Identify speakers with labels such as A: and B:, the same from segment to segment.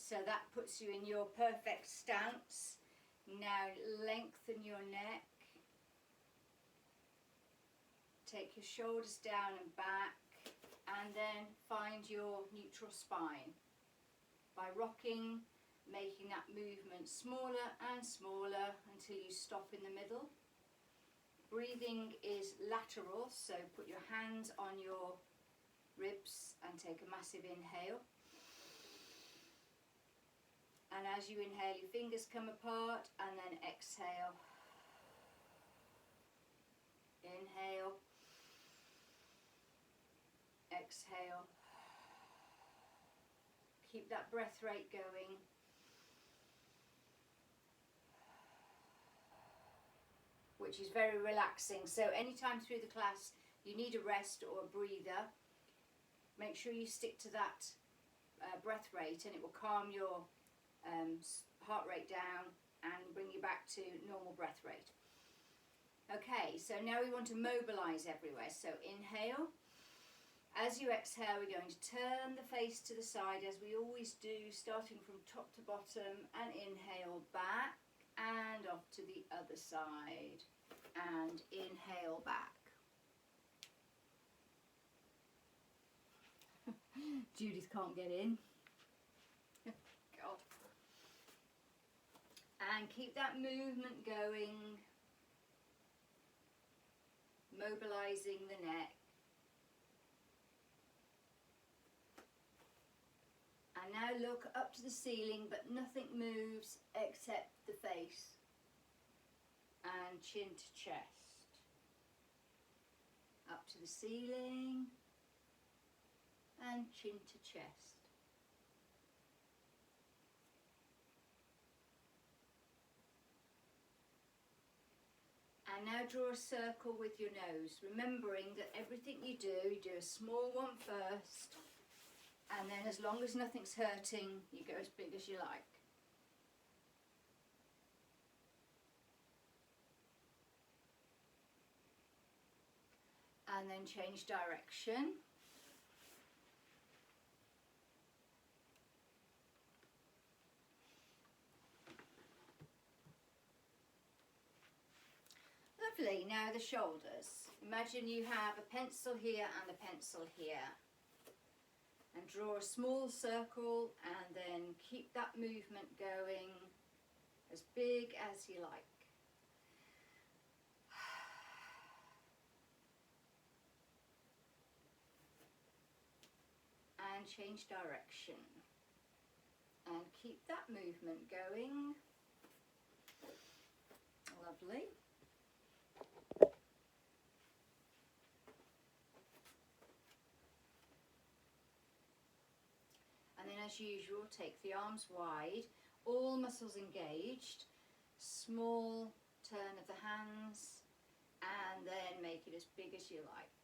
A: So that puts you in your perfect stance. Now lengthen your neck. Take your shoulders down and back, and then find your neutral spine by rocking, making that movement smaller and smaller until you stop in the middle. Breathing is lateral, so put your hands on your ribs and take a massive inhale. And as you inhale, your fingers come apart, and then exhale. Inhale. Exhale. Keep that breath rate going. Which is very relaxing. So anytime through the class you need a rest or a breather, make sure you stick to that breath rate, and it will calm your heart rate down and bring you back to normal breath rate. Okay, so now we want to mobilize everywhere. So inhale. As you exhale, we're going to turn the face to the side as we always do, starting from top to bottom, and inhale back and off to the other side, and inhale back. Judith can't get in. God. And keep that movement going, mobilizing the neck. And now look up to the ceiling, but nothing moves except the face. And chin to chest. Up to the ceiling. And chin to chest. And now draw a circle with your nose, remembering that everything you do a small one first. And then as long as nothing's hurting, you go as big as you like. And then change direction. Lovely, now the shoulders. Imagine you have a pencil here and a pencil here. And draw a small circle, and then keep that movement going as big as you like. And change direction. And keep that movement going. Lovely. And then as usual, take the arms wide, all muscles engaged, small turn of the hands, and then make it as big as you like,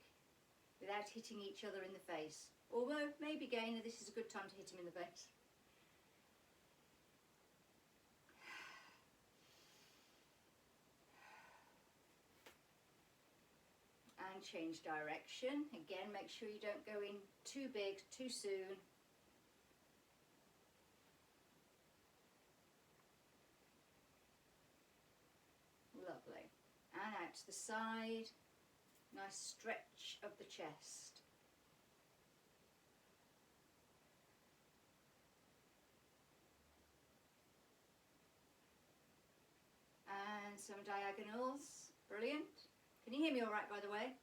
A: without hitting each other in the face. Although, maybe Gaynor, this is a good time to hit him in the face. And change direction. Again, make sure you don't go in too big, too soon. Lovely. And out to the side. Nice stretch of the chest. And some diagonals. Brilliant. Can you hear me all right, by the way?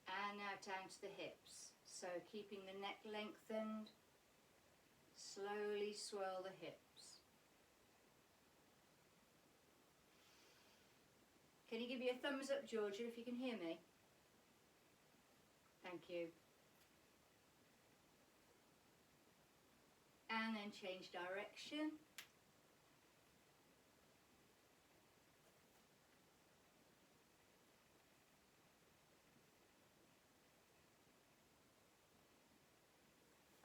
A: And now down to the hips. So keeping the neck lengthened, slowly swirl the hips. Can you give me a thumbs up, Georgia, if you can hear me? Thank you. And then change direction.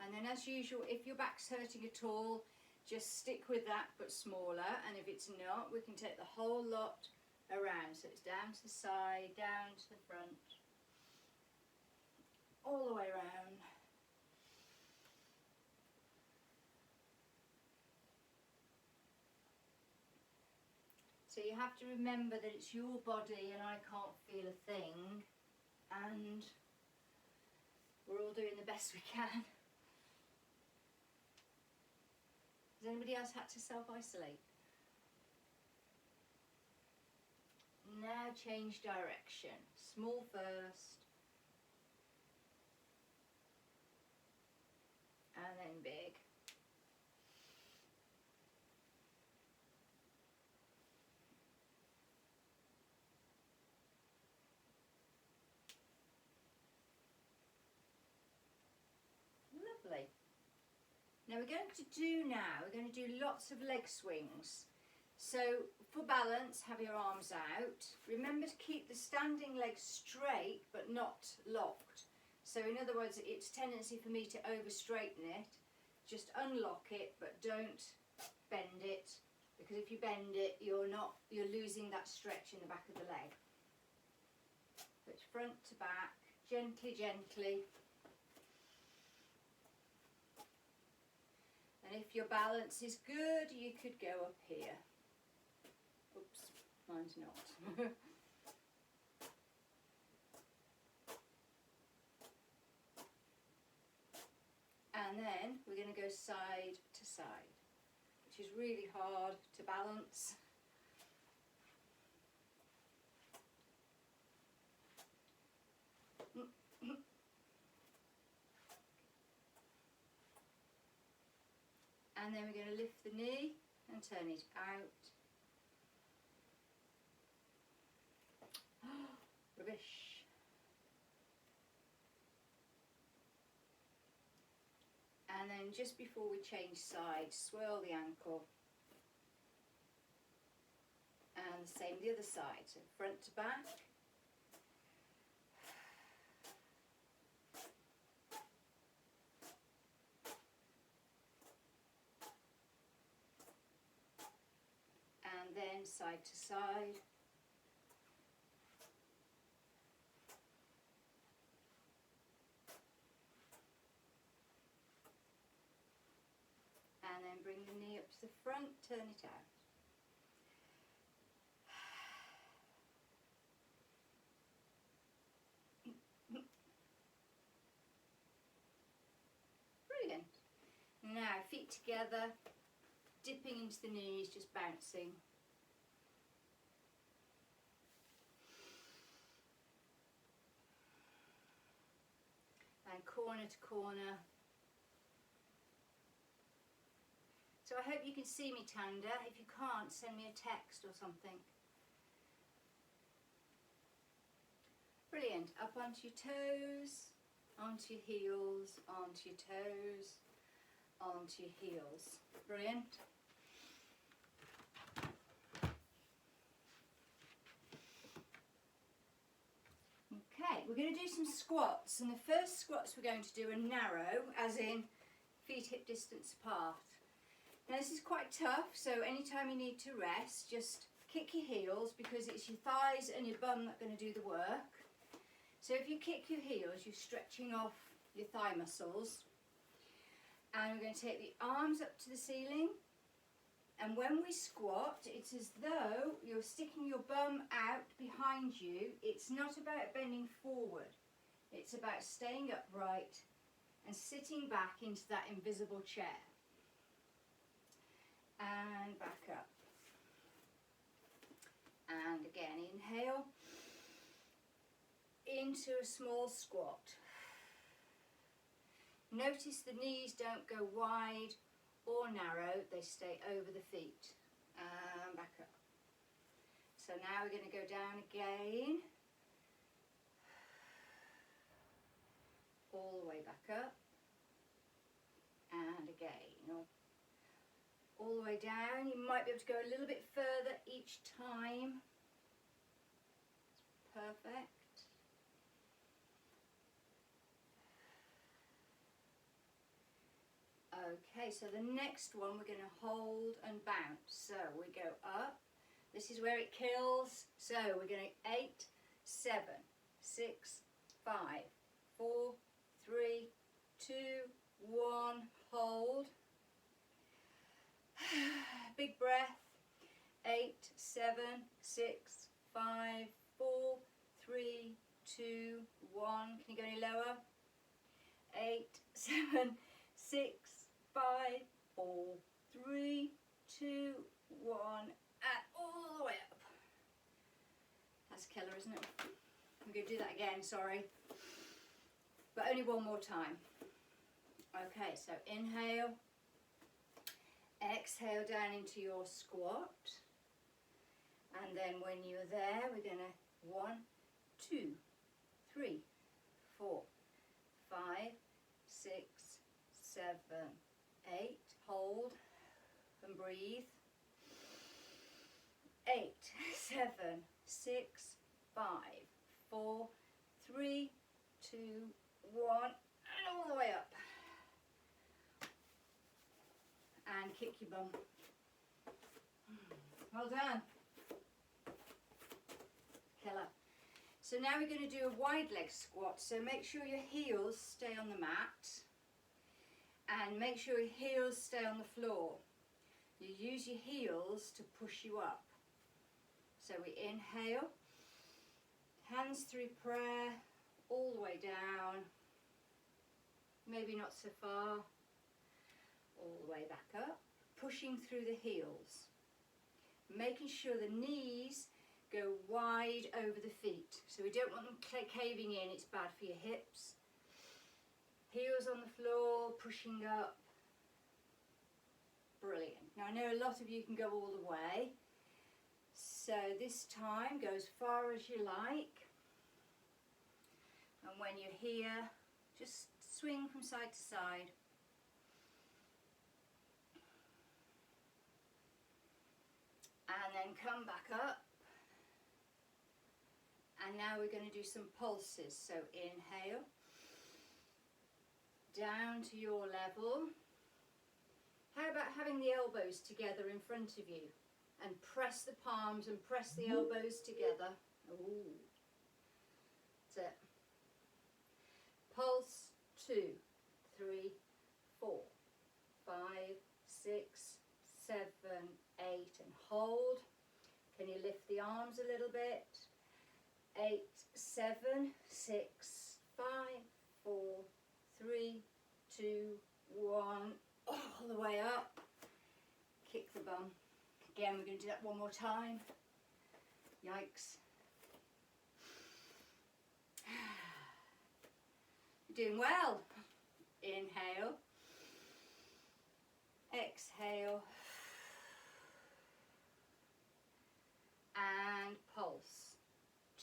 A: And then as usual, if your back's hurting at all, just stick with that but smaller, and if it's not, we can take the whole lot around. So it's down to the side, down to the front. all the way around. So you have to remember that it's your body and I can't feel a thing, and we're all doing the best we can. Has anybody else had to self-isolate? Now change direction. Small first, and then big. Lovely. Now we're going to do lots of leg swings. So for balance, have your arms out. Remember to keep the standing legs straight but not locked. So in other words, it's tendency for me to over straighten it. Just unlock it, but don't bend it, because if you bend it, you're losing that stretch in the back of the leg. So it's front to back, gently, gently. And if your balance is good, you could go up here. Oops, mine's not. And then we're going to go side to side, which is really hard to balance. And then we're going to lift the knee and turn it out. Rubbish. And then just before we change sides, swirl the ankle. And the same the other side, so front to back. And then side to side. And then bring the knee up to the front, turn it out. Brilliant. Now feet together, dipping into the knees, just bouncing. And corner to corner. So I hope you can see me, Tanda. If you can't, send me a text or something. Brilliant. Up onto your toes, onto your heels, onto your toes, onto your heels. Brilliant. Okay, we're going to do some squats, and the first squats we're going to do are narrow, as in feet hip distance apart. Now this is quite tough, so anytime you need to rest, just kick your heels, because it's your thighs and your bum that are going to do the work. So if you kick your heels, you're stretching off your thigh muscles. And we're going to take the arms up to the ceiling. And when we squat, it's as though you're sticking your bum out behind you. It's not about bending forward. It's about staying upright and sitting back into that invisible chair. And back up. And again, inhale into a small squat. Notice the knees don't go wide or narrow, they stay over the feet. And back up. So now we're going to go down again. All the way back up. And again. All the way down. You might be able to go a little bit further each time. Perfect. Okay, so the next one we're going to hold and bounce. So we go up. This is where it kills. So we're going to 8, 7, 6, 5, 4, 3, 2, 1, hold. Big breath. 8, 7, 6, 5, 4, 3, 2, 1. Can you go any lower? 8, 7, 6, 5, 4, 3, 2, 1, and all the way up. That's killer, isn't it? I'm going to do that again, sorry. But only one more time. Okay, so inhale. Exhale down into your squat. And then when you're there, we're going to 1, 2, 3, 4, 5, 6, 7, 8. Hold and breathe. 8, 7, 6, 5, 4, 3, 2, 1, and all the way up. And kick your bum. Well done. Killer. So now we're going to do a wide leg squat. So make sure your heels stay on the mat. And make sure your heels stay on the floor. You use your heels to push you up. So we inhale. Hands through prayer. All the way down. Maybe not so far. All the way back up. Pushing through the heels. Making sure the knees go wide over the feet. So we don't want them caving in, it's bad for your hips. Heels on the floor, pushing up. Brilliant. Now I know a lot of you can go all the way. So this time go as far as you like. And when you're here, just swing from side to side. And then come back up. And now we're going to do some pulses. So inhale, down to your level. How about having the elbows together in front of you? And press the palms and press the elbows together. Ooh. That's it. Pulse, 2, 3, 4, 5, 6, 7, 8, and hold. Can you lift the arms a little bit? 8, 7, 6, 5, 4, 3, 2, 1, all the way up. Kick the bum. Again, we're going to do that one more time. Yikes. You're doing well. Inhale. Exhale. And pulse.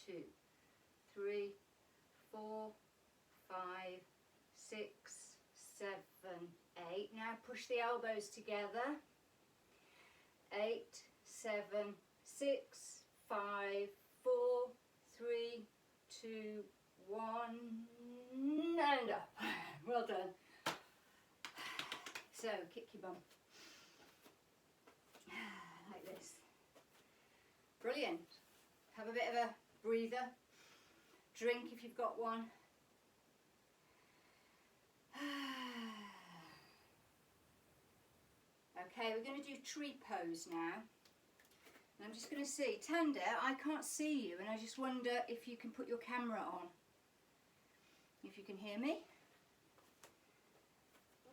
A: 2, 3, 4, 5, 6, 7, 8. Now push the elbows together. 8, 7, 6, 5, 4, 3, 2, 1, and up. Well done. So kick your bum. Like this. Brilliant. Have a bit of a breather. Drink if you've got one. Okay, we're going to do tree pose now. And I'm just going to see. Tanda, I can't see you, and I just wonder if you can put your camera on. If you can hear me.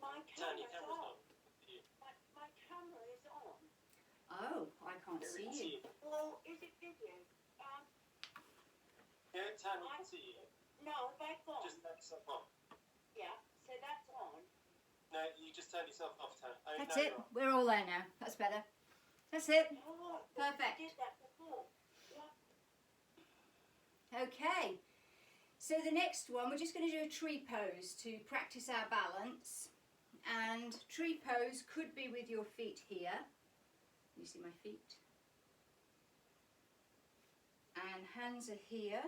B: My camera's on. My camera is on.
A: Oh, I can't see you.
B: Well, is it video?
C: Yeah, Tanya, I can see you.
B: No, that's on.
C: Just turn yourself off.
B: Yeah, so that's on.
C: No, you just turn yourself off, Tanya. Oh,
A: That's
C: no,
A: it.
C: you're on.
A: We're all there now. That's better. That's it.
B: Oh,
A: Perfect.
B: I did that before. Yeah.
A: Okay. So the next one, we're just going to do a tree pose to practice our balance. And tree pose could be with your feet here. You see my feet? And hands are here.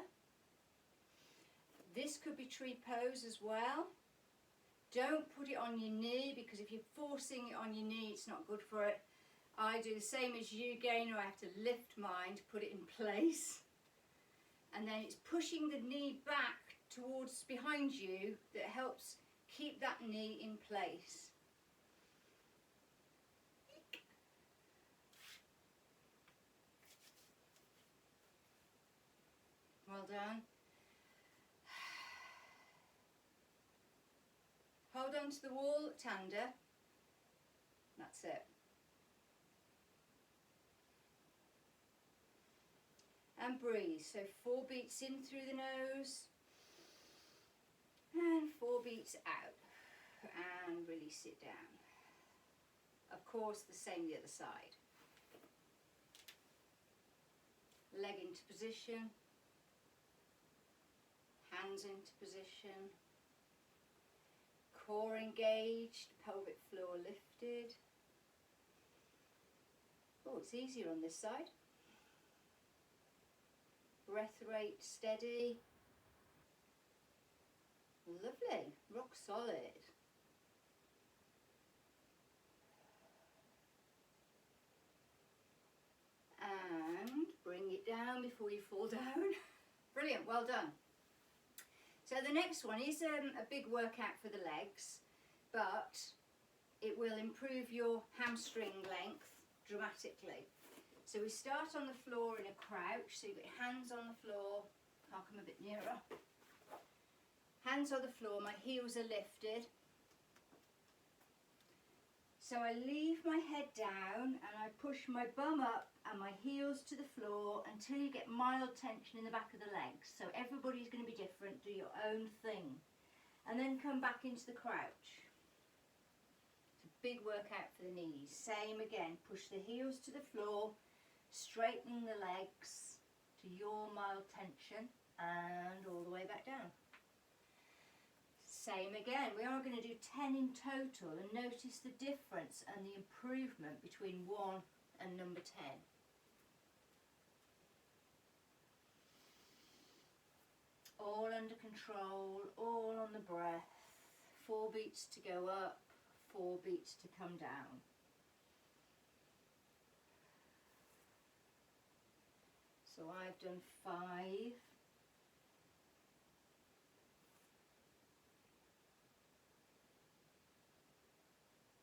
A: This could be tree pose as well. Don't put it on your knee, because if you're forcing it on your knee, it's not good for it. I do the same as you, Gaynor. I have to lift mine to put it in place. And then it's pushing the knee back towards behind you that helps keep that knee in place. Well done. Hold on to the wall, Tanda. That's it. And breathe. So 4 beats in through the nose and 4 beats out. And release it down. Of course, the same the other side. Leg into position. Hands into position. Core engaged, pelvic floor lifted. Oh, it's easier on this side. Breath rate steady. Lovely, rock solid. And bring it down before you fall down. Brilliant, well done. So the next one is a big workout for the legs, but it will improve your hamstring length dramatically. So we start on the floor in a crouch, so you've got your hands on the floor. I'll come a bit nearer. Hands on the floor, my heels are lifted. So I leave my head down and I push my bum up and my heels to the floor until you get mild tension in the back of the legs. So everybody's going to be different, do your own thing. And then come back into the crouch. It's a big workout for the knees. Same again, push the heels to the floor, straightening the legs to your mild tension and all the way back down. Same again, we are going to do 10 in total and notice the difference and the improvement between 1 and number 10. All under control, all on the breath. 4 beats to go up, 4 beats to come down. So I've done 5.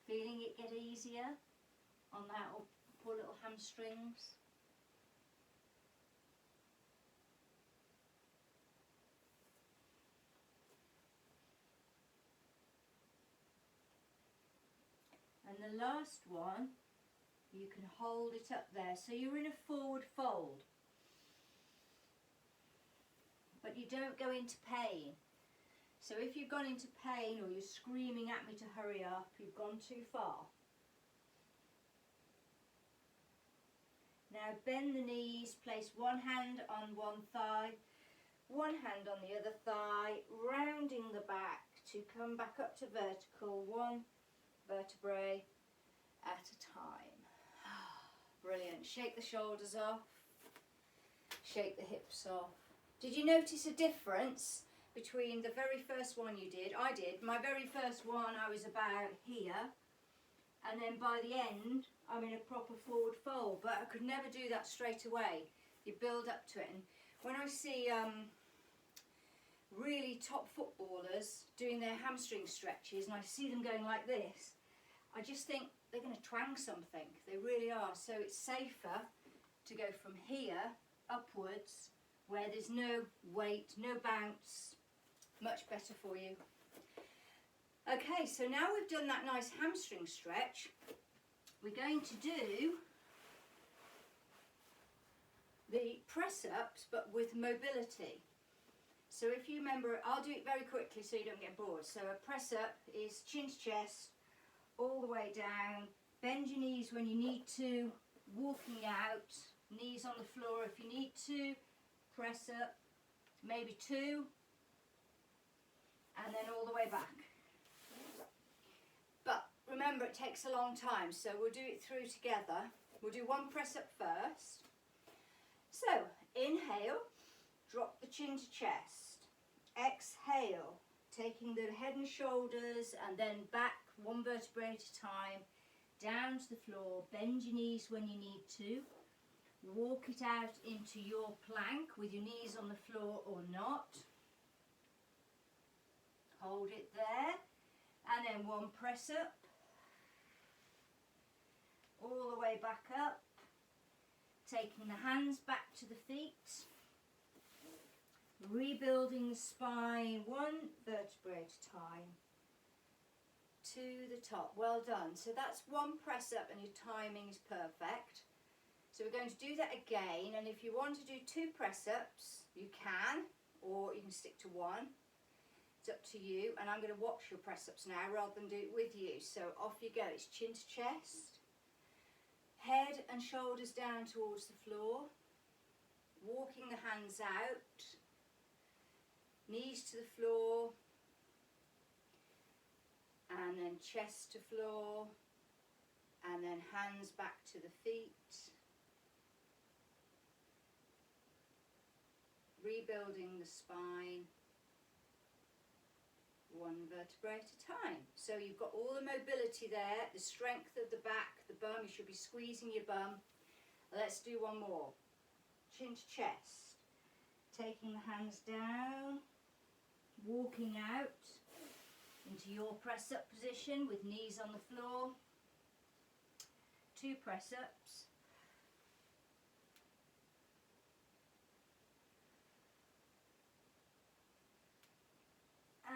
A: Feeling it get easier on that poor little hamstrings? And the last one, you can hold it up there. So you're in a forward fold. But you don't go into pain. So if you've gone into pain or you're screaming at me to hurry up, you've gone too far. Now bend the knees, place one hand on one thigh, one hand on the other thigh, rounding the back to come back up to vertical, 1 vertebrae at a time. Brilliant. Shake the shoulders off, shake the hips off. Did you notice a difference between the very first one you did? I did. My very first one I was about here, and then by the end I'm in a proper forward fold, but I could never do that straight away. You build up to it, and when I see really top footballers doing their hamstring stretches and I see them going like this, I just think they're going to twang something. They really are. So it's safer to go from here upwards where there's no weight, no bounce. Much better for you. Okay, so now we've done that nice hamstring stretch, we're going to do the press ups but with mobility. So if you remember, I'll do it very quickly so you don't get bored. So a press up is chin to chest, all the way down, bend your knees when you need to, walking out, knees on the floor if you need to, press up, maybe 2, and then all the way back. But remember, it takes a long time, so we'll do it through together. We'll do 1 press up first. So inhale, drop the chin to chest. Exhale, taking the head and shoulders and then back 1 vertebrae at a time, down to the floor. Bend your knees when you need to. Walk it out into your plank with your knees on the floor or not. Hold it there, and then one press up, all the way back up, taking the hands back to the feet, rebuilding the spine one vertebrae at a time to the top. Well done. So that's one press up and your timing is perfect. So we're going to do that again, and if you want to do 2 press ups you can, or you can stick to 1. It's up to you, and I'm going to watch your press ups now rather than do it with you. So off you go. It's chin to chest, head and shoulders down towards the floor, walking the hands out, knees to the floor, and then chest to floor, and then hands back to the feet, rebuilding the spine one vertebrae at a time. So you've got all the mobility there, the strength of the back, the bum, you should be squeezing your bum. Let's do one more. Chin to chest, taking the hands down, walking out into your press up position with knees on the floor. 2 press ups.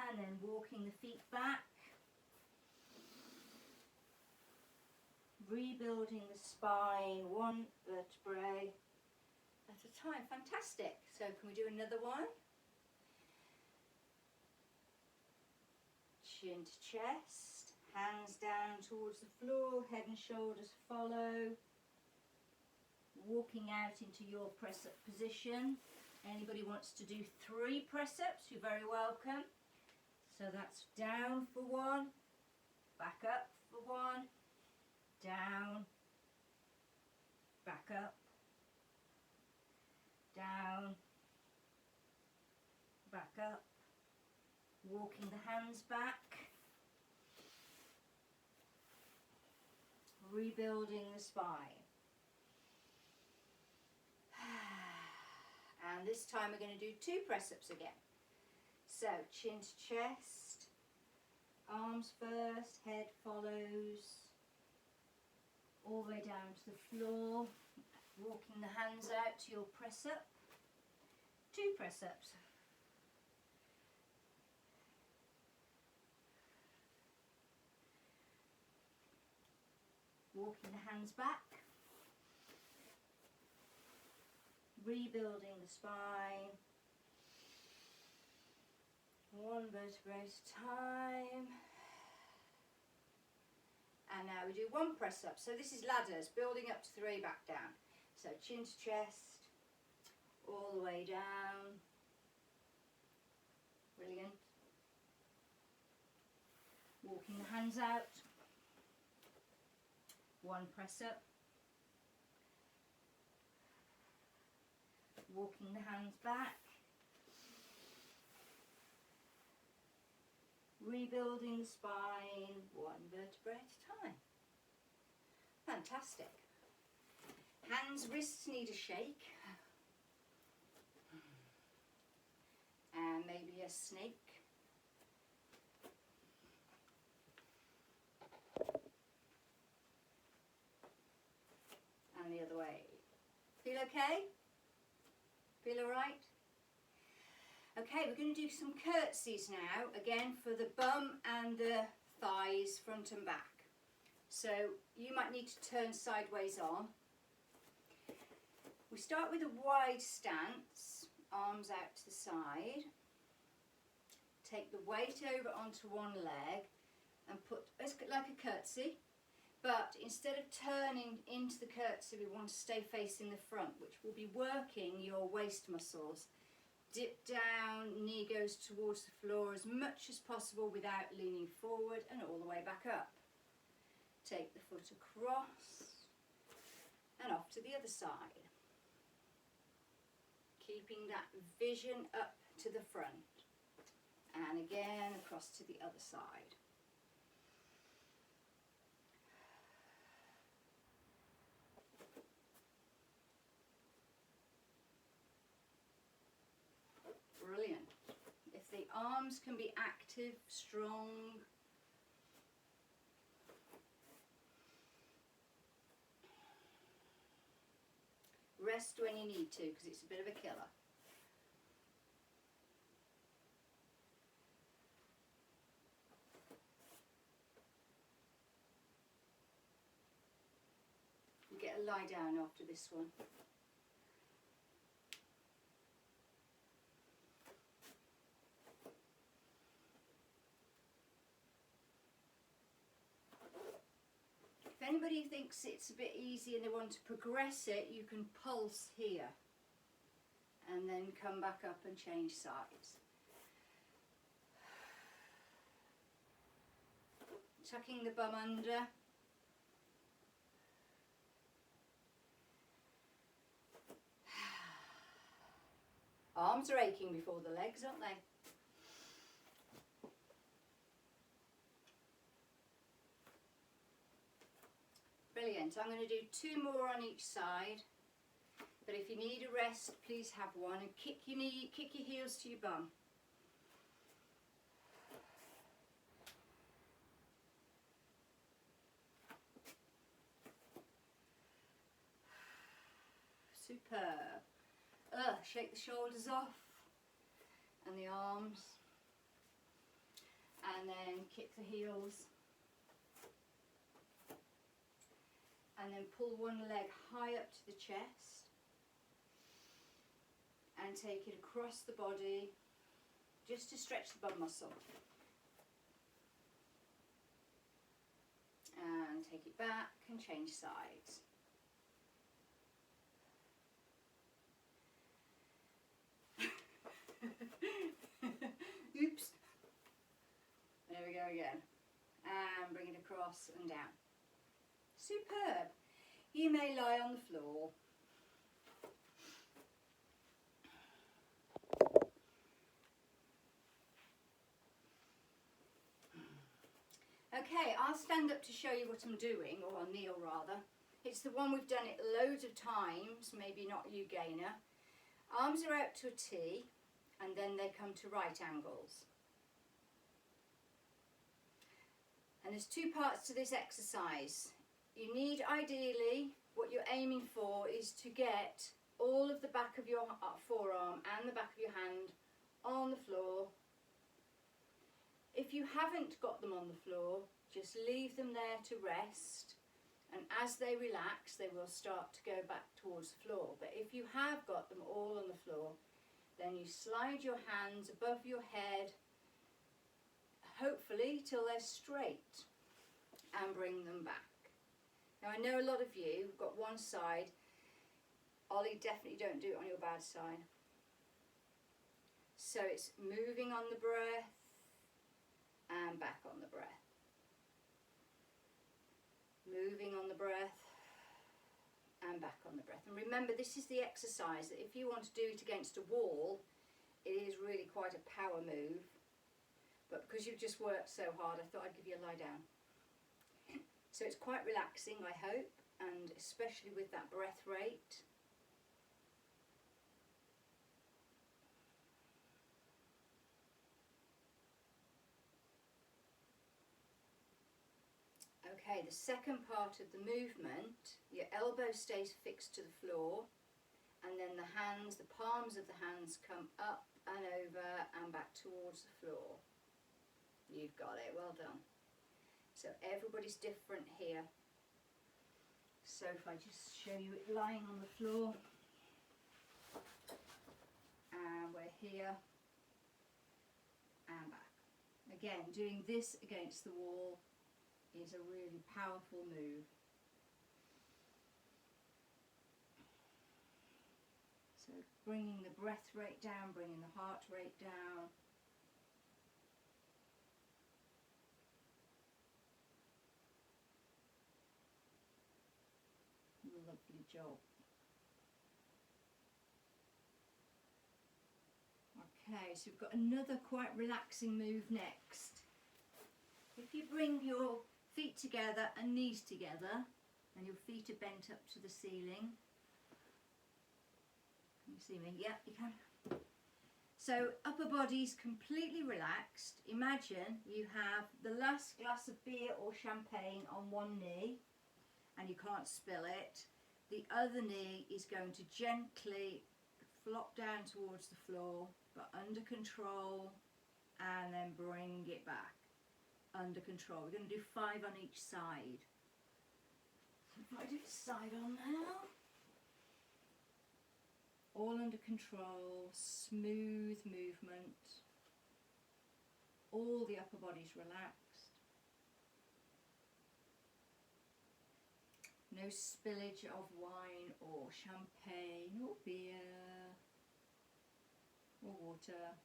A: And then walking the feet back, rebuilding the spine one vertebrae at a time. Fantastic. So can we do another one? Chin to chest, hands down towards the floor, head and shoulders follow, walking out into your press up position. Anybody wants to do 3 press ups, you're very welcome. So that's down for 1, back up for 1, down, back up, down, back up, walking the hands back, rebuilding the spine. And this time we're going to do 2 press-ups again. So chin to chest, arms first, head follows, all the way down to the floor, walking the hands out to your press up. 2 press ups. Walking the hands back, rebuilding the spine. 1 vertebrae at a time. And now we do 1 press up. So this is ladders, building up to 3, back down. So chin to chest, all the way down. Brilliant. Walking the hands out. 1 press up. Walking the hands back. Rebuilding the spine 1 vertebrae at a time. Fantastic. Hands, wrists need a shake. And maybe a snake. And the other way. Feel okay? Feel all right? Okay, we're going to do some curtsies now, again for the bum and the thighs, front and back. So you might need to turn sideways on. We start with a wide stance, arms out to the side. Take the weight over onto one leg and put, it's like a curtsy, but instead of turning into the curtsy, we want to stay facing the front, which will be working your waist muscles. Dip down, knee goes towards the floor as much as possible without leaning forward, and all the way back up. Take the foot across and off to the other side. Keeping that vision up to the front. And again across to the other side. Brilliant. If the arms can be active, strong. Rest when you need to, because it's a bit of a killer. You get a lie down after this one. If anybody thinks it's a bit easy and they want to progress it, you can pulse here and then come back up and change sides. Tucking the bum under. Arms are aching before the legs, aren't they? Brilliant. I'm going to do 2 more on each side, but if you need a rest, please have one, and kick your heels to your bum. Superb. Shake the shoulders off and the arms, and then kick the heels, and then pull one leg high up to the chest and take it across the body just to stretch the bum muscle, and take it back and change sides. Oops. There we go again. And bring it across and down. Superb. You may lie on the floor. Okay, I'll stand up to show you what I'm doing, or I'll kneel rather. It's the one we've done it loads of times, maybe not you, gainer. Arms are out to a T, and then they come to right angles. And there's 2 parts to this exercise. You need, ideally, what you're aiming for is to get all of the back of your forearm and the back of your hand on the floor. If you haven't got them on the floor, just leave them there to rest, and as they relax they will start to go back towards the floor. But if you have got them all on the floor, then you slide your hands above your head, hopefully till they're straight, and bring them back. Now I know a lot of you have got one side. Ollie, definitely don't do it on your bad side. So it's moving on the breath and back on the breath. Moving on the breath and back on the breath. And remember, this is the exercise that if you want to do it against a wall, it is really quite a power move. But because you've just worked so hard, I thought I'd give you a lie down. So it's quite relaxing, I hope, and especially with that breath rate. Okay, the second part of the movement, your elbow stays fixed to the floor, and then the hands, the palms of the hands come up and over and back towards the floor. You've got it, well done. So everybody's different here. So if I just show you it lying on the floor, and we're here and back. Again, doing this against the wall is a really powerful move. So bringing the breath rate down, bringing the heart rate down. Lovely job. Okay, so we've got another quite relaxing move next. If you bring your feet together and knees together, and your feet are bent up to the ceiling. Can you see me? Yeah, you can. So upper body's completely relaxed. Imagine you have the last glass of beer or champagne on one knee and you can't spill it. The other knee is going to gently flop down towards the floor, but under control, and then bring it back. Under control. We're going to do 5 on each side. If I do side on now. All under control, smooth movement. All the upper body's relaxed. No spillage of wine or champagne or beer or water.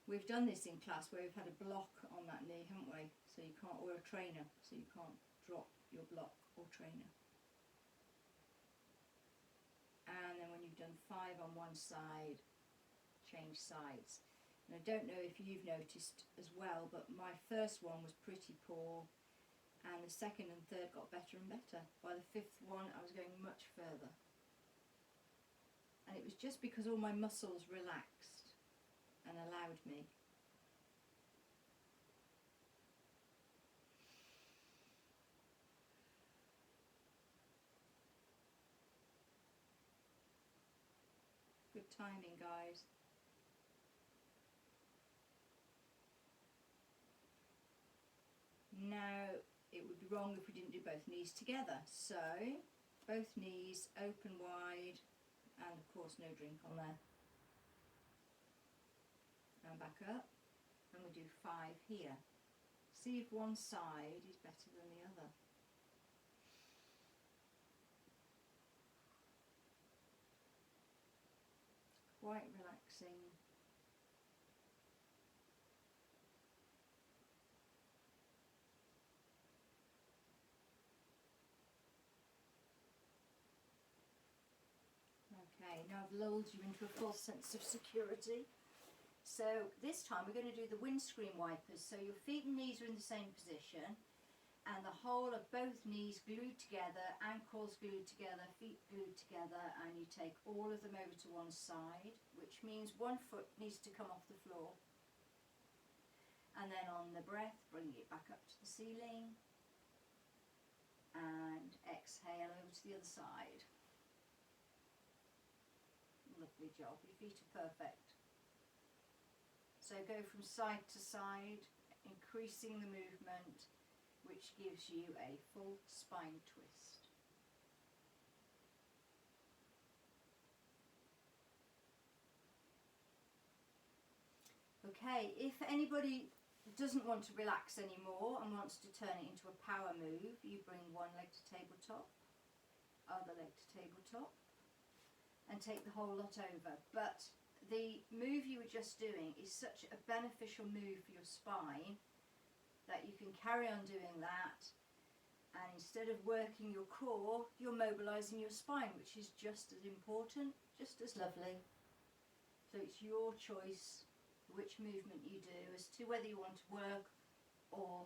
A: We've done this in class where we've had a block on that knee, haven't we? So you can't, or a trainer, so you can't drop your block or trainer. And then when you've done 5 on one side, change sides. And I don't know if you've noticed as well, but my first one was pretty poor, and the second and third got better and better. By the 5th one, I was going much further. And it was just because all my muscles relaxed and allowed me. Good timing, guys. Now, it would be wrong if we didn't do both knees together. So, both knees open wide, and of course no drink on there. And back up, and we do 5 here. See if one side is better than the other. Quite relaxing. Okay, now I've lulled you into a false sense of security. So this time we're going to do the windscreen wipers. So your feet and knees are in the same position, and the whole of both knees glued together, ankles glued together, feet glued together, and you take all of them over to one side, which means one foot needs to come off the floor. And then on the breath, bring it back up to the ceiling, and exhale over to the other side. Lovely job, your feet are perfect. So go from side to side, increasing the movement, which gives you a full spine twist. Okay, if anybody doesn't want to relax anymore and wants to turn it into a power move, you bring one leg to tabletop, other leg to tabletop, and take the whole lot over. But the move you were just doing is such a beneficial move for your spine that you can carry on doing that, and instead of working your core, you're mobilizing your spine, which is just as important, just as lovely. So it's your choice which movement you do as to whether you want to work or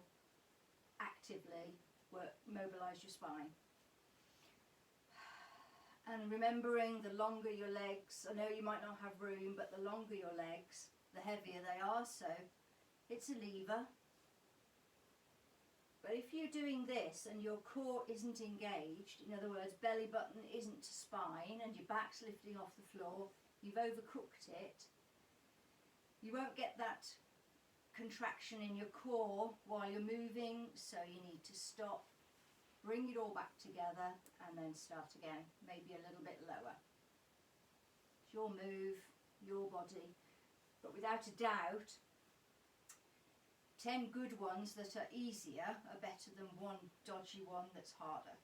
A: actively mobilize your spine. And remembering, the longer your legs, I know you might not have room, but the longer your legs, the heavier they are, so it's a lever. But if you're doing this and your core isn't engaged, in other words, belly button isn't to spine and your back's lifting off the floor, you've overcooked it, you won't get that contraction in your core while you're moving, so you need to stop, bring it all back together, and then start again, maybe a little bit lower. It's your move, your body, but without a doubt, 10 good ones that are easier are better than one dodgy one that's harder.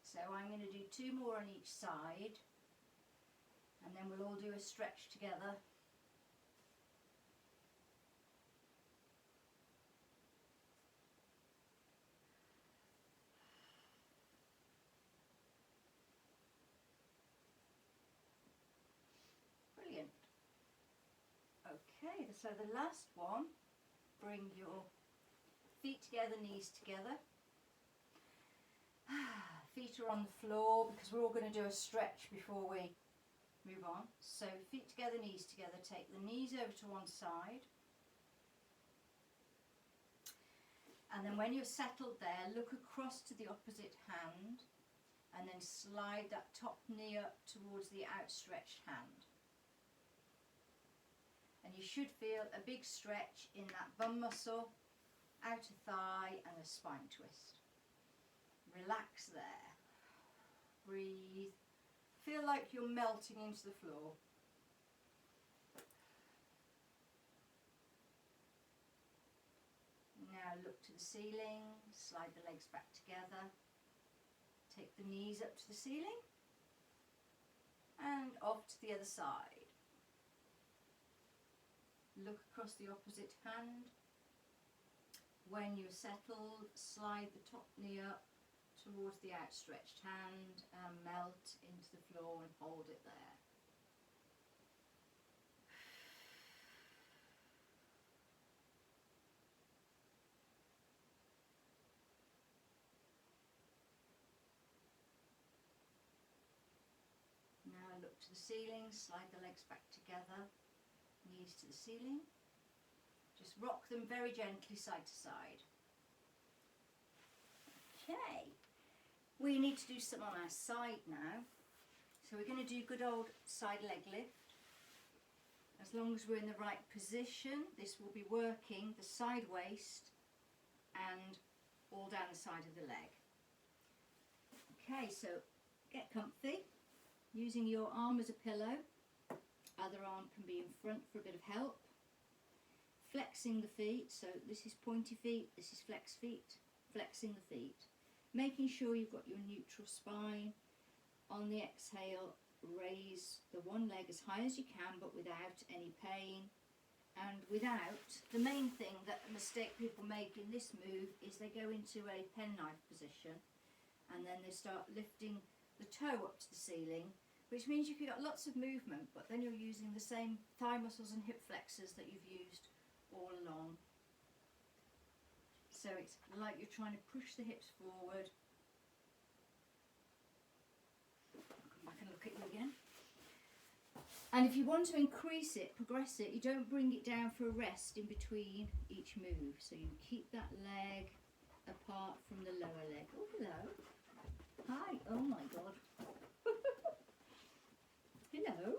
A: So I'm going to do 2 more on each side, and then we'll all do a stretch together. Brilliant. Okay, so the last one, bring your feet together, knees together. Feet are on the floor because we're all going to do a stretch before we move on. So feet together, knees together. Take the knees over to one side. And then when you're settled there, look across to the opposite hand and then slide that top knee up towards the outstretched hand. And you should feel a big stretch in that bum muscle, outer thigh and a spine twist. Relax there. Breathe. Feel like you're melting into the floor. Now look to the ceiling, slide the legs back together. Take the knees up to the ceiling and off to the other side. Look across the opposite hand. When you're settled, slide the top knee up towards the outstretched hand and melt into the floor and hold it there. Now look to the ceiling, slide the legs back together, knees to the ceiling. Just rock them very gently side to side. Okay, we need to do some on our side now. So we're going to do good old side leg lift. As long as we're in the right position, this will be working the side waist and all down the side of the leg. Okay, so get comfy, using your arm as a pillow. Other arm can be in front for a bit of help. Flexing the feet, so this is pointy feet, this is flex feet. Flexing the feet. Making sure you've got your neutral spine. On the exhale, raise the one leg as high as you can, but without any pain. And without, the main thing that a mistake people make in this move is they go into a penknife position and then they start lifting the toe up to the ceiling, which means you've got lots of movement, but then you're using the same thigh muscles and hip flexors that you've used all along. So it's like you're trying to push the hips forward. I'll come back and look at you again. And if you want to increase it, progress it, you don't bring it down for a rest in between each move. So you keep that leg apart from the lower leg. Oh, hello. Hi. Oh my God. Hello.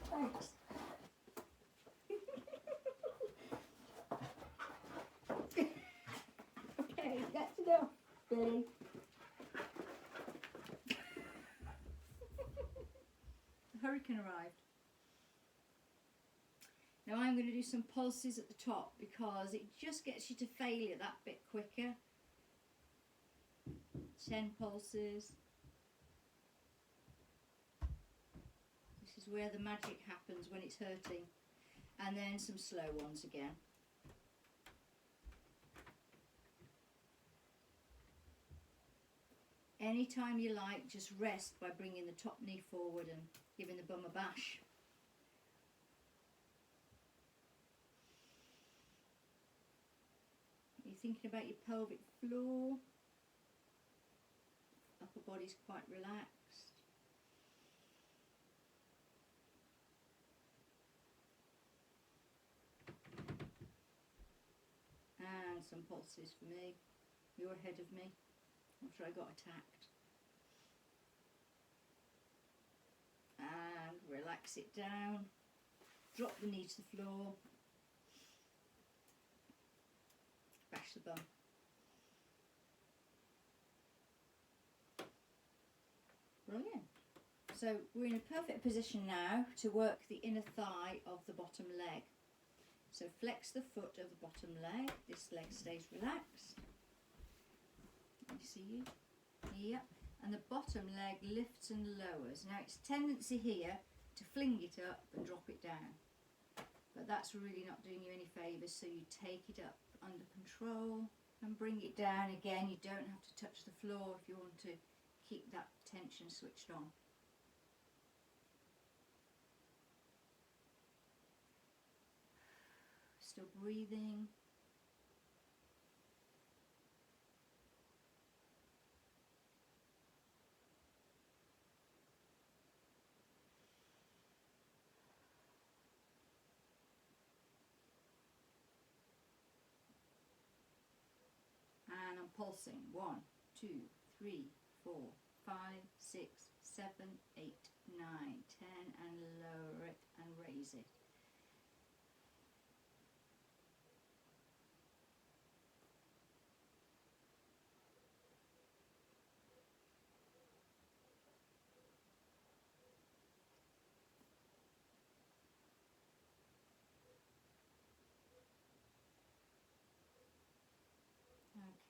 A: Thanks. Okay, that's enough, Billy. The hurricane arrived. Now I'm going to do some pulses at the top because it just gets you to failure that bit quicker. 10 pulses. This is where the magic happens when it's hurting. And then some slow ones again. Anytime you like, just rest by bringing the top knee forward and giving the bum a bash. You're thinking about your pelvic floor. Upper body's quite relaxed. And some pulses for me. You're ahead of me after I got attacked. And relax it down. Drop the knee to the floor. Bash the bum. Brilliant. So we're in a perfect position now to work the inner thigh of the bottom leg. So flex the foot of the bottom leg. This leg stays relaxed. Can you see you? Yep. And the bottom leg lifts and lowers. Now it's tendency here to fling it up and drop it down. But that's really not doing you any favours, so you take it up under control and bring it down again. You don't have to touch the floor if you want to keep that tension switched on. Still breathing. And I'm pulsing. 1, 2, 3, 4, 5, 6, 7, 8, 9, 10, and lower it and raise it.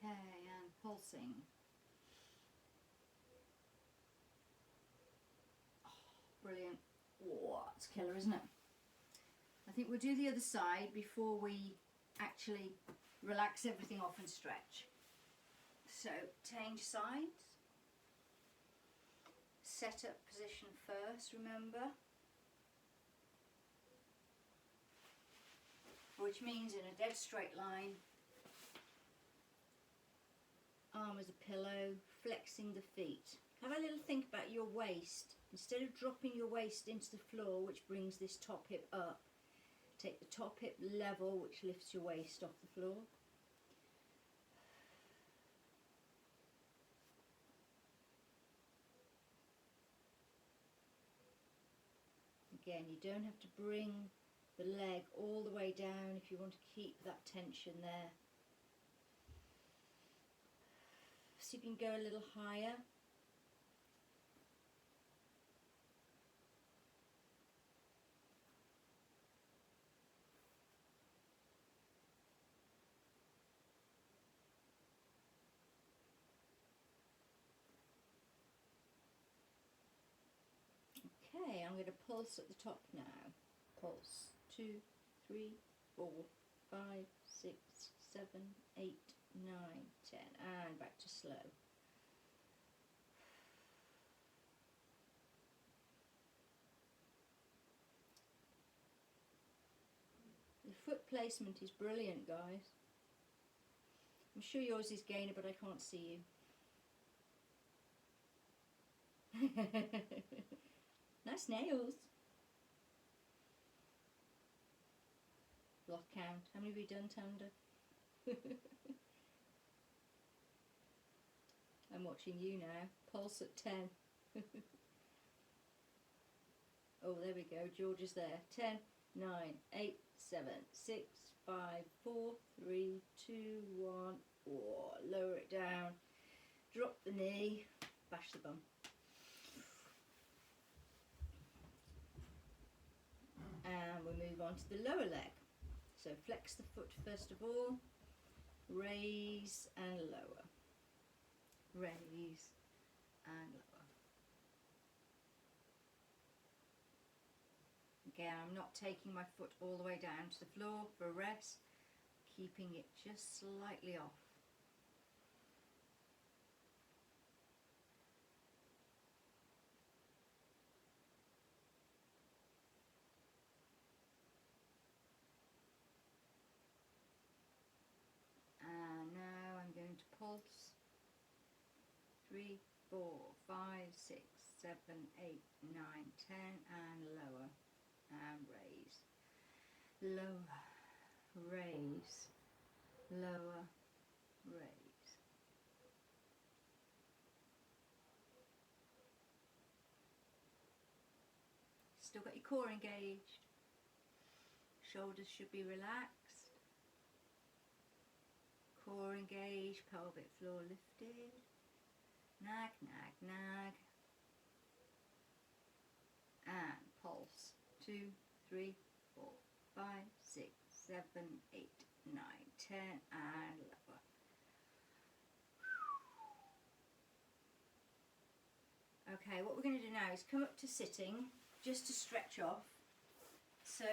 A: Okay, and pulsing. Oh, brilliant. Oh, it's killer, isn't it? I think we'll do the other side before we actually relax everything off and stretch. So, change sides. Set up position first, remember. Which means in a dead straight line. Arm as a pillow, flexing the feet. Have a little think about your waist. Instead of dropping your waist into the floor, which brings this top hip up, take the top hip level, which lifts your waist off the floor. Again, you don't have to bring the leg all the way down if you want to keep that tension there. See if you can go a little higher. Okay, I'm going to pulse at the top now. Pulse 2, 3, 4, 5, 6, 7, 8, 9, 10, and back to slow. The foot placement is brilliant, guys. I'm sure yours is gainer, but I can't see you. Nice nails. Block count. How many have we done, Tanda? I'm watching you now. Pulse at 10. Oh, there we go. George is there. 10, 9, 8, 7, 6, 5, 4, 3, 2, 1. Oh, lower it down. Drop the knee. Bash the bum. And we'll move on to the lower leg. So flex the foot first of all. Raise and lower. Raise and lower. Again, I'm not taking my foot all the way down to the floor for a rest, keeping it just slightly off. And now I'm going to pulse. 3, 4, 5, 6, 7, 8, 9, 10, and lower. And raise, lower, raise, lower, raise. Still got your core engaged. Shoulders should be relaxed. Core engaged, pelvic floor lifted. Nag, nag, nag. And pulse. 2, 3, 4, 5, 6, 7, 8, 9, 10, and lower. Okay, what we're going to do now is come up to sitting, just to stretch off. So,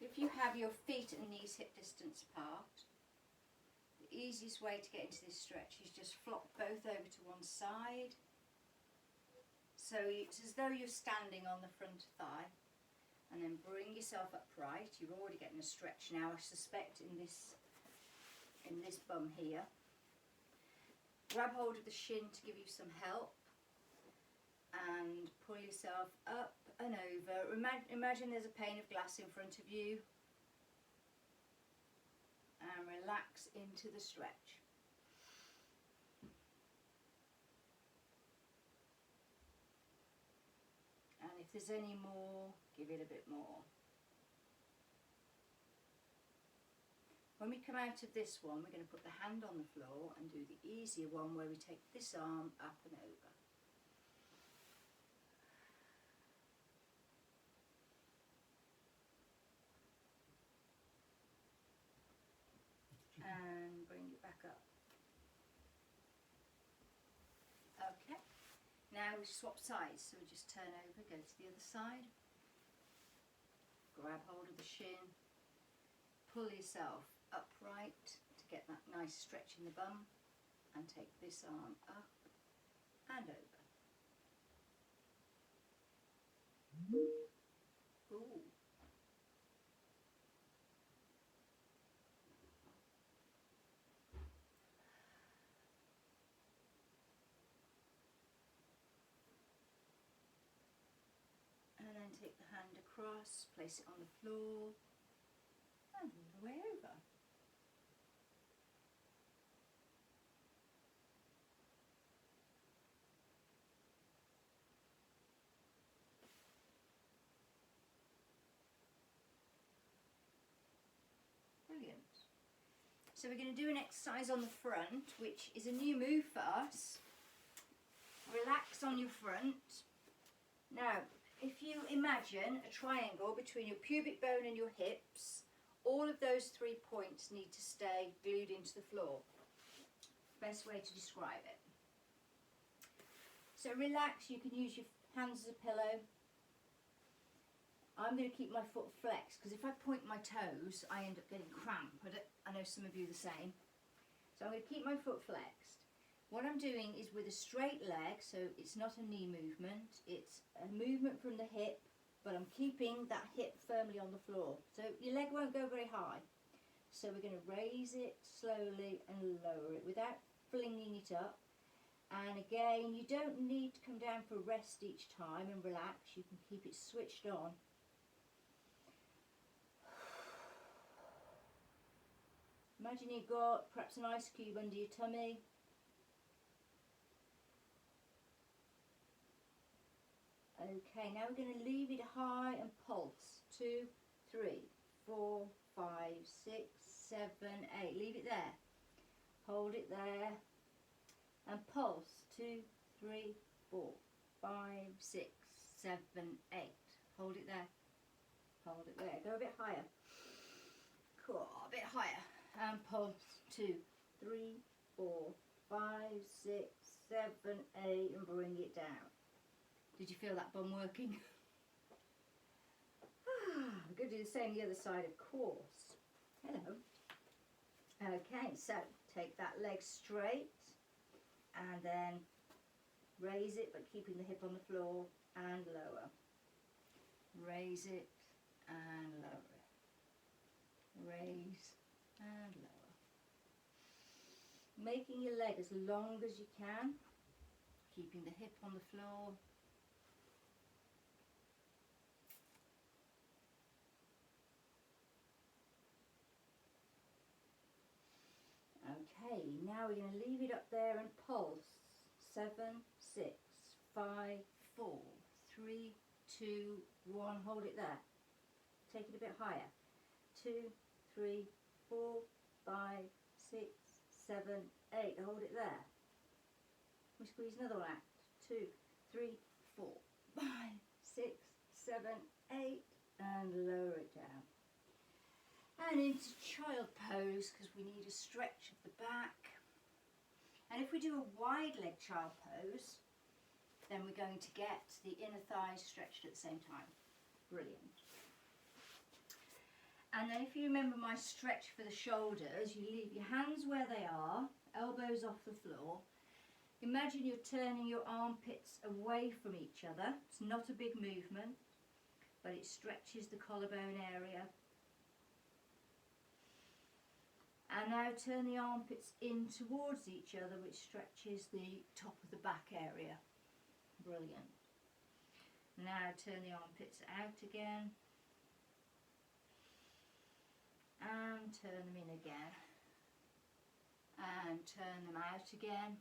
A: if you have your feet and knees hip distance apart, the easiest way to get into this stretch is just flop both over to one side. So it's as though you're standing on the front thigh, And then bring yourself upright. You're already getting a stretch now, I suspect, in this bum here. Grab hold of the shin to give you some help. And pull yourself up and over. Imagine there's a pane of glass in front of you. And relax into the stretch. And if there's any more, give it a bit more. When we come out of this one, we're going to put the hand on the floor and do the easier one where we take this arm up and over. And bring it back up. Okay, now we swap sides, so we just turn over, go to the other side, grab hold of the shin, pull yourself upright to get that nice stretch in the bum, and take this arm up and over. Ooh. And then take the hand across, place it on the floor, and all the way over. Brilliant. So we're going to do an exercise on the front, which is a new move for us. Relax on your front. Now, if you imagine a triangle between your pubic bone and your hips, all of those 3 points need to stay glued into the floor. Best way to describe it. So relax, you can use your hands as a pillow. I'm going to keep my foot flexed because if I point my toes, I end up getting cramp. I know some of you are the same. So I'm going to keep my foot flexed. What I'm doing is with a straight leg, so it's not a knee movement, it's a movement from the hip, but I'm keeping that hip firmly on the floor. So your leg won't go very high. So we're going to raise it slowly and lower it without flinging it up. And again, you don't need to come down for a rest each time and relax. You can keep it switched on. Imagine you've got perhaps an ice cube under your tummy. Okay, now we're going to leave it high and pulse. 2, 3, 4, 5, 6, 7, 8. Leave it there. Hold it there. And pulse. 2, 3, 4, 5, 6, 7, 8. Hold it there. Hold it there. Go a bit higher. Cool. A bit higher. And pulse. 2, 3, 4, 5, 6, 7, 8. And bring it down. Did you feel that bum working? We're going to do the same the other side, of course. Hello. Okay, so take that leg straight and then raise it, but keeping the hip on the floor, and lower. Raise it and lower it. Raise and lower. Making your leg as long as you can, keeping the hip on the floor. Okay, now we're going to leave it up there and pulse. 7, 6, 5, 4, 3, 2, 1. Hold it there. Take it a bit higher. 2, 3, 4, 5, 6, 7, 8. Hold it there. We squeeze another one out. 2, 3, 4, 5, 6, 7, 8. And lower it down. And into child pose, because we need a stretch of the back. And if we do a wide leg child pose, then we're going to get the inner thighs stretched at the same time. Brilliant. And then if you remember my stretch for the shoulders, you leave your hands where they are, elbows off the floor. Imagine you're turning your armpits away from each other. It's not a big movement. but it stretches the collarbone area. And now turn the armpits in towards each other, which stretches the top of the back area. Brilliant. Now turn the armpits out again. And turn them in again. And turn them out again.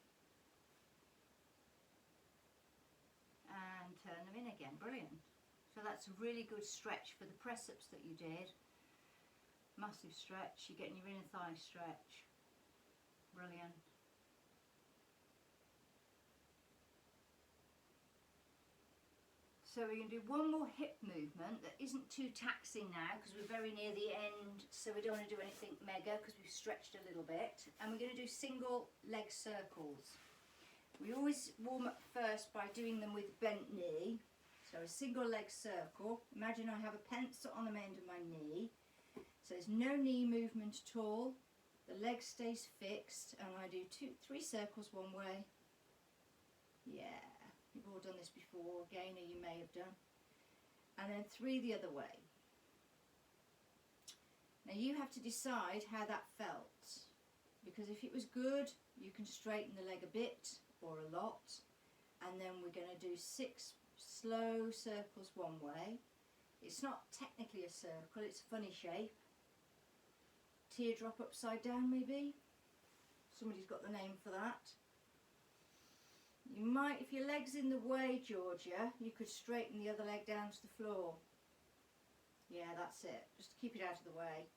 A: And turn them in again. Brilliant. So that's a really good stretch for the press-ups that you did. Massive stretch. You're getting your inner thigh stretch. Brilliant. So we're going to do one more hip movement that isn't too taxing now because we're very near the end, so we don't want to do anything mega because we've stretched a little bit. And we're going to do single leg circles. We always warm up first by doing them with bent knee. So a single leg circle. Imagine I have a pencil on the end of my knee. So there's no knee movement at all. The leg stays fixed and I do 3 circles one way. Yeah. You've all done this before, again, or you may have done. And then 3 the other way. Now you have to decide how that felt. Because if it was good, you can straighten the leg a bit or a lot. And then we're going to do 6 slow circles one way. It's not technically a circle, it's a funny shape. Teardrop upside down maybe. Somebody's got the name for that. You might, if your leg's in the way, Georgia, you could straighten the other leg down to the floor. Yeah, that's it. Just keep it out of the way.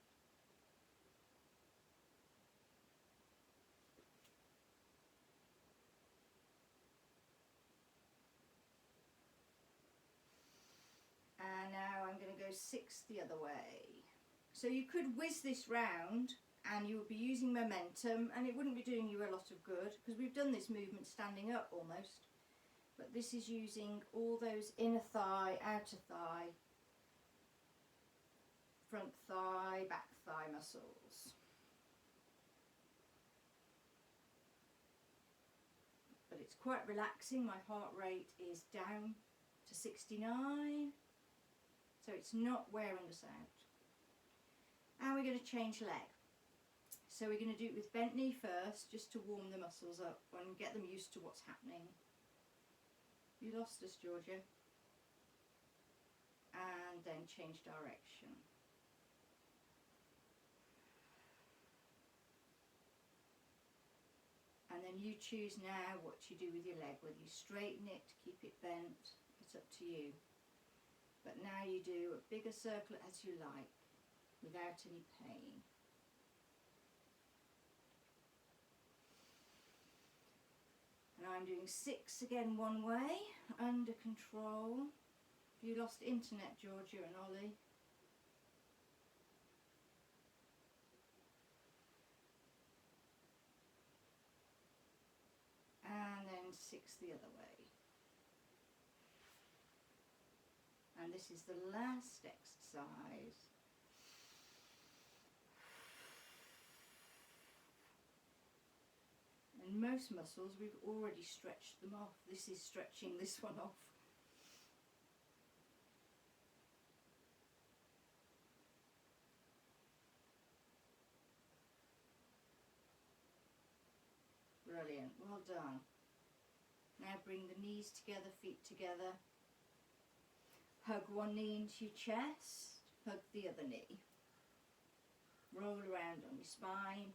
A: And now I'm going to go 6 the other way. So you could whiz this round and you would be using momentum and it wouldn't be doing you a lot of good because we've done this movement standing up almost. But this is using all those inner thigh, outer thigh, front thigh, back thigh muscles. But it's quite relaxing. My heart rate is down to 69. So it's not wearing us out. And we're going to change leg. So we're going to do it with bent knee first, just to warm the muscles up and get them used to what's happening. You lost us, Georgia. And then change direction. And then you choose now what you do with your leg, whether you straighten it, keep it bent, it's up to you. But now you do a bigger circle as you like, without any pain. And I'm doing 6 again one way, under control. Have you lost internet, Georgia and Ollie? And then 6 the other way. And this is the last exercise. And most muscles, we've already stretched them off. This is stretching this one off. Brilliant, well done. Now bring the knees together, feet together. Hug one knee into your chest, hug the other knee. Roll around on your spine,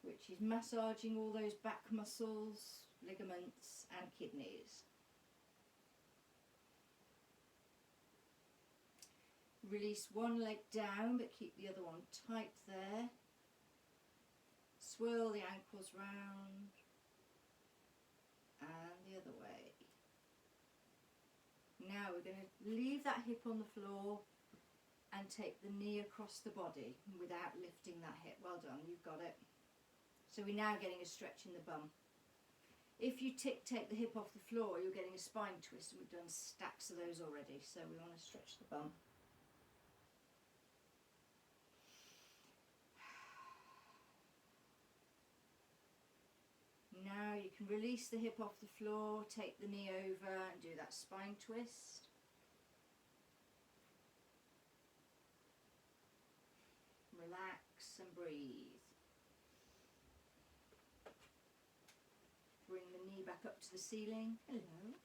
A: which is massaging all those back muscles, ligaments and kidneys. Release one leg down but keep the other one tight there. Swirl the ankles round and the other way. Now we're going to leave that hip on the floor and take the knee across the body without lifting that hip. Well done, you've got it. So we're now getting a stretch in the bum. If you take the hip off the floor, you're getting a spine twist, and we've done stacks of those already, so we want to stretch the bum. Now you can release the hip off the floor, take the knee over and do that spine twist. Relax and breathe. Bring the knee back up to the ceiling. Hello.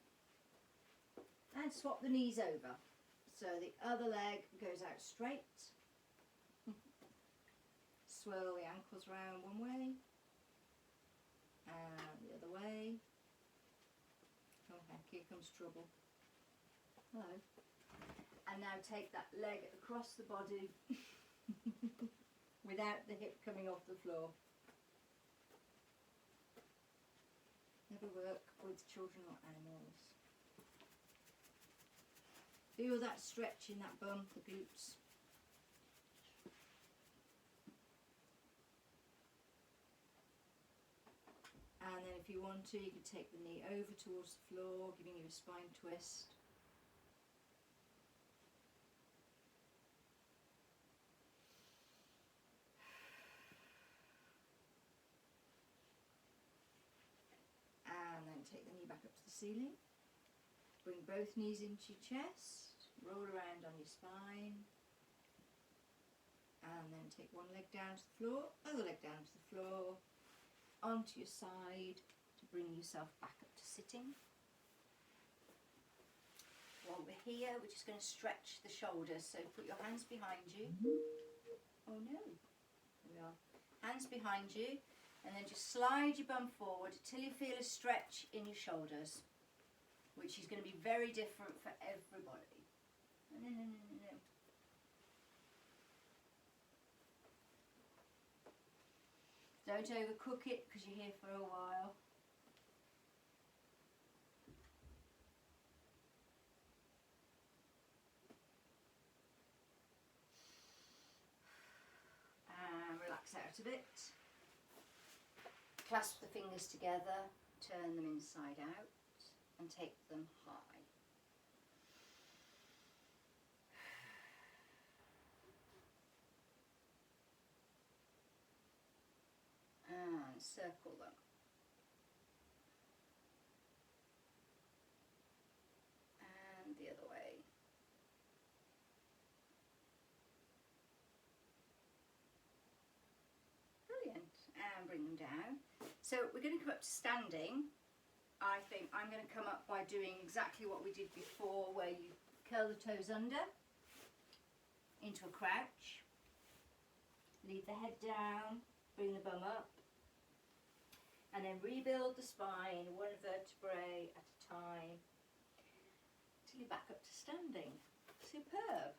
A: And swap the knees over. So the other leg goes out straight. Swirl the ankles round one way. And the other way. Oh heck, here comes trouble. Hello. And now take that leg across the body without the hip coming off the floor. Never work with children or animals. Feel that stretch in that bum, the glutes. And then if you want to, you can take the knee over towards the floor, giving you a spine twist. And then take the knee back up to the ceiling. Bring both knees into your chest. Roll around on your spine. And then take one leg down to the floor, other leg down to the floor. Onto your side to bring yourself back up to sitting. While we're here, we're just going to stretch the shoulders. So put your hands behind you. Oh no. There we are. Hands behind you. And then just slide your bum forward till you feel a stretch in your shoulders, which is going to be very different for everybody. No. Don't overcook it because you're here for a while. And relax out a bit. Clasp the fingers together, turn them inside out and take them high. And circle them. And the other way. Brilliant. And bring them down. So we're going to come up to standing. I think I'm going to come up by doing exactly what we did before, where you curl the toes under into a crouch. Leave the head down, bring the bum up. And then rebuild the spine one vertebrae at a time till you're back up to standing. Superb.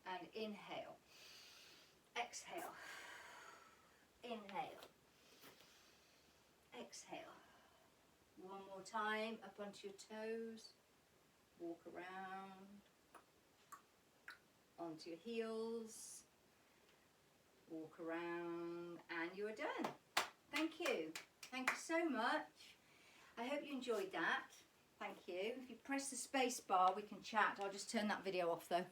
A: And inhale. Exhale. Inhale. Exhale. One more time, up onto your toes. Walk around. Onto your heels. Walk around, and you are done. Thank you. Thank you so much. I hope you enjoyed that. Thank you. If you press the space bar, we can chat. I'll just turn that video off though.